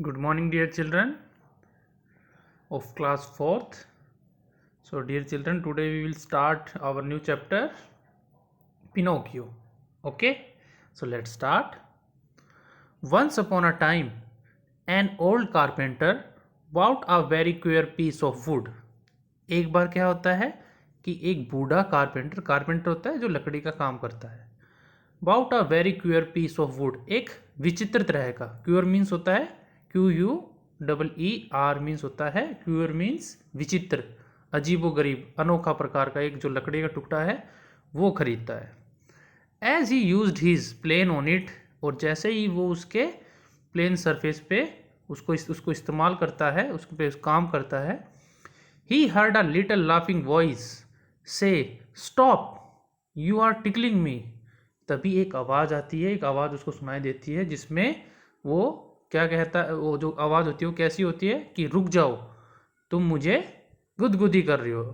Good morning, dear children of class 4th. So, dear children, today we will start our new chapter Pinocchio. Okay, so let's start. Once upon a time, an old carpenter bought a very queer piece of wood. एक बार क्या होता है कि एक बूढ़ा carpenter होता है जो लकड़ी का काम करता है. Bout a very queer piece of wood, एक विचित्र तरह का. क्यूअर मीन्स होता है QUEER मीन्स होता है. क्यूअर मीन्स विचित्र, अजीबो गरीब, अनोखा प्रकार का एक जो लकड़ी का टुकड़ा है वो खरीदता है. As he used his plane on it, और जैसे ही वो उसके प्लेन सरफेस पे उसको इस्तेमाल करता है, उस पे काम करता है, he heard a little laughing voice से स्टॉप यू आर टिकलिंग मी. तभी एक आवाज़ आती है, एक आवाज़ उसको सुनाई देती है जिसमें वो क्या कहता है. वो जो आवाज़ होती है वो कैसी होती है कि रुक जाओ, तुम मुझे गुदगुदी कर रही हो.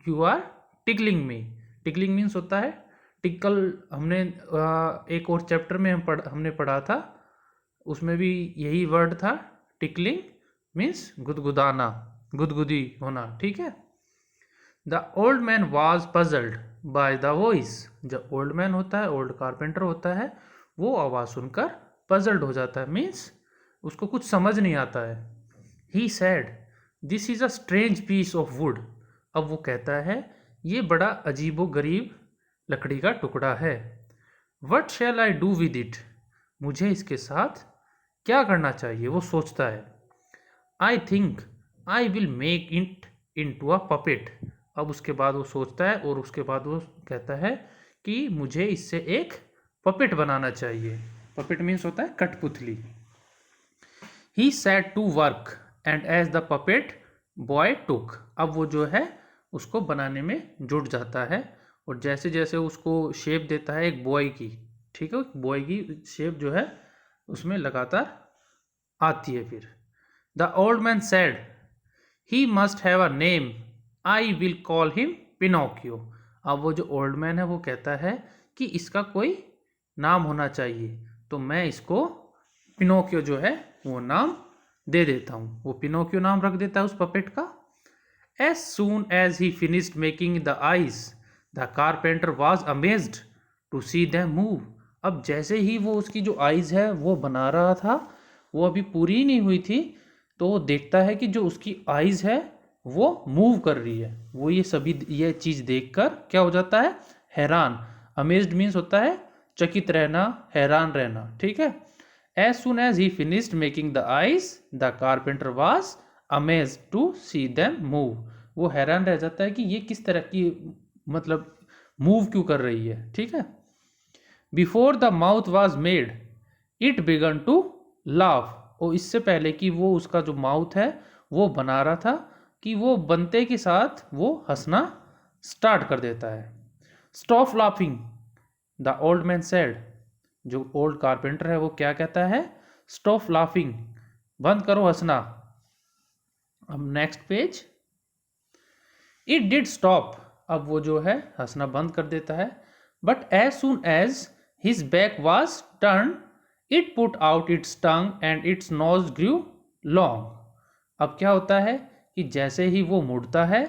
You are tickling me. Tickling means होता है टिकल. हमने एक और चैप्टर में हमने पढ़ा था, उसमें भी यही वर्ड था. टिकलिंग मीन्स गुदगुदाना, गुदगुदी होना. ठीक है. The old man was puzzled by the voice. जब ओल्ड मैन होता है, ओल्ड कारपेंटर होता है, वो आवाज़ सुनकर पजल्ड हो जाता है. मीन्स उसको कुछ समझ नहीं आता है. He said this is a strange piece of wood. अब वो कहता है ये बड़ा अजीबो गरीब लकड़ी का टुकड़ा है. What shall I do with it, मुझे इसके साथ क्या करना चाहिए, वो सोचता है. I think I will make it into a puppet. अब उसके बाद वो सोचता है और उसके बाद वो कहता है कि मुझे इससे एक पपेट बनाना चाहिए. पपेट मीन्स होता है कठपुतली. He set to work and as the puppet boy took. अब वो जो है उसको बनाने में जुट जाता है, और जैसे जैसे उसको शेप देता है एक बॉय की. ठीक है, बॉय की शेप जो है उसमें लगातार आती है. फिर the old man said he must have a name, I will call him Pinocchio. अब वो जो ओल्ड मैन है वो कहता है कि इसका कोई नाम होना चाहिए, तो मैं इसको पिनोकियो जो है वो नाम दे देता हूँ. वो पिनोकियो नाम रख देता है उस पपेट का. As soon as he finished making the eyes the carpenter was amazed to see them move. अब जैसे ही वो उसकी जो आईज है वो बना रहा था, वो अभी पूरी नहीं हुई थी, तो वो देखता है कि जो उसकी आईज है वो मूव कर रही है. वो ये चीज़ देखकर क्या हो जाता है, हैरान. अमेज्ड मीन्स होता है चकित रहना, हैरान रहना. ठीक है. As soon as he finished making the eyes the carpenter was amazed to see them move. वो हैरान रह जाता है कि ये किस तरह की, मतलब मूव क्यों कर रही है. ठीक है. Before the mouth was made it began to laugh. और इससे पहले कि वो उसका जो माउथ है वो बना रहा था, कि वो बनते के साथ वो हंसना स्टार्ट कर देता है. Stop laughing the old man said. जो ओल्ड कारपेंटर है वो क्या कहता है, स्टॉप लाफिंग, बंद करो हंसना. अब next page. It did stop. अब वो जो है हंसना बंद कर देता है. But as soon as his back was turn it put out its tongue and its nose grew long. अब क्या होता है कि जैसे ही वो मुड़ता है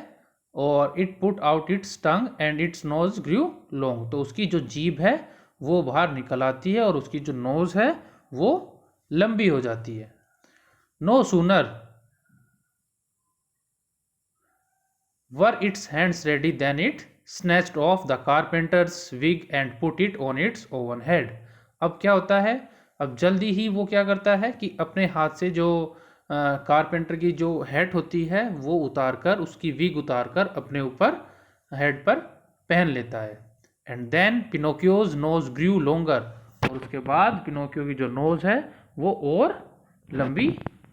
और it put out its tongue and its nose grew long, तो उसकी जो जीभ है वो बाहर निकल आती है और उसकी जो नोज है वो लंबी हो जाती है. No sooner were its hands ready then it snatched off the carpenter's wig and put it on its own head. अब क्या होता है, अब जल्दी ही वो क्या करता है कि अपने हाथ से जो कारपेंटर की जो हेड होती है वो उतारकर, उसकी विग उतारकर अपने ऊपर हेड पर पहन लेता है. And then Pinocchio's nose grew longer. और उसके बाद पिनोकियो की जो नोज है वो और लंबी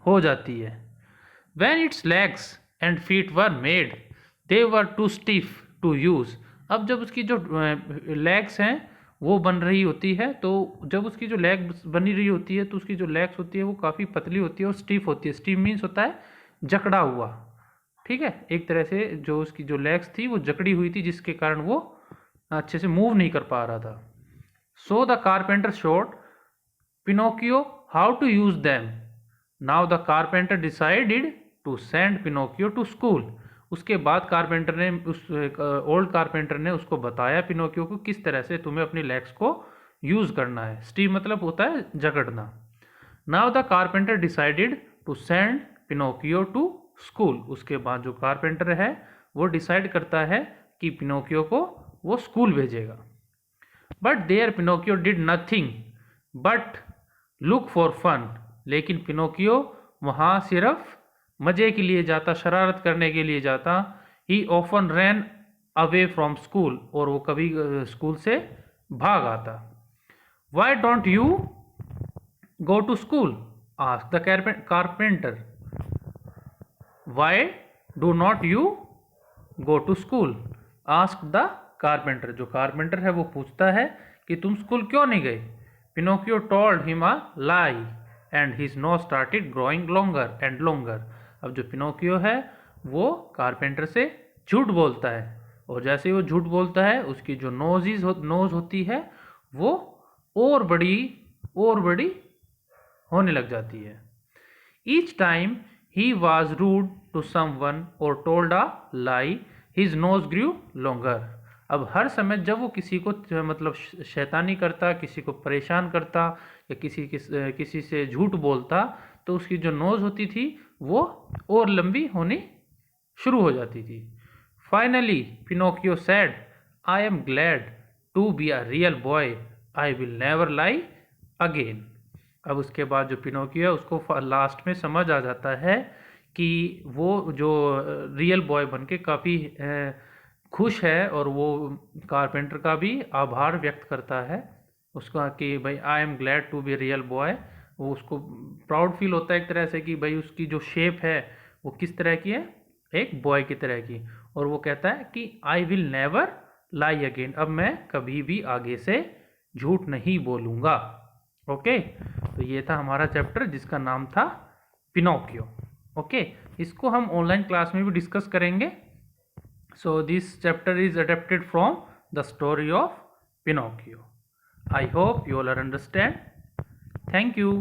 हो जाती है. When its legs and feet were made they were too stiff to use. अब जब उसकी जो लेग्स हैं वो बन रही होती है, तो जब उसकी जो लेग बनी रही होती है तो उसकी जो लेग्स होती है वो काफ़ी पतली होती है और स्टिफ होती है. स्टिफ मीन्स होता है जकड़ा हुआ. ठीक है. एक तरह से जो उसकी जो लेग्स थी वो जकड़ी हुई थी, जिसके कारण वो अच्छे से मूव नहीं कर पा रहा था. So the carpenter showed Pinocchio how to use them. Now the carpenter decided to send Pinocchio to school. उसके बाद कारपेंटर ने ओल्ड कारपेंटर ने उसको बताया पिनोकियो को किस तरह से तुम्हें अपनी लेग्स को यूज़ करना है। स्टीव मतलब होता है जकड़ना। Now the carpenter decided to send Pinocchio to school. उसके बाद जो कारपेंटर है वो डिसाइड करता है कि पिनोकियो को वो स्कूल भेजेगा। But there Pinocchio did nothing but look for fun. लेकिन पिनोकियो वहाँ सिर्फ मज़े के लिए जाता, शरारत करने के लिए जाता। He often ran away from school. और वो कभी स्कूल से भाग आता। Why don't you go to school ask the carpenter. Why do not you go to school ask the carpenter. जो कारपेंटर है वो पूछता है कि तुम स्कूल क्यों नहीं गए। Pinocchio told him a lie and his nose started growing longer and longer. अब जो पिनोकियो है वो कारपेंटर से झूठ बोलता है, और जैसे ही वो झूठ बोलता है उसकी जो नोज होती है वो और बड़ी होने लग जाती है। Each time he was rude to someone और told a lie his nose grew longer. अब हर समय जब वो किसी को मतलब शैतानी करता, किसी को परेशान करता या किसी से झूठ बोलता, तो उसकी जो नोज़ होती थी वो और लंबी होनी शुरू हो जाती थी। Finally Pinocchio said, I am glad to be a real boy, I will never lie again. अब उसके बाद जो पिनोकियो है उसको लास्ट में समझ आ जाता है कि वो जो रियल बॉय बन के काफ़ी खुश है, और वो कारपेंटर का भी आभार व्यक्त करता है उसका कि भाई I am glad to be real boy. वो उसको प्राउड फील होता है एक तरह से कि भाई उसकी जो शेप है वो किस तरह की है, एक बॉय की तरह की। और वो कहता है कि आई विल नेवर लाई अगेन, अब मैं कभी भी आगे से झूठ नहीं बोलूँगा। ओके, तो ये था हमारा चैप्टर जिसका नाम था पिनोकियो। ओके, इसको हम ऑनलाइन क्लास में भी डिस्कस करेंगे। So this chapter is adapted from the story of Pinocchio. I hope you all understand. Thank you.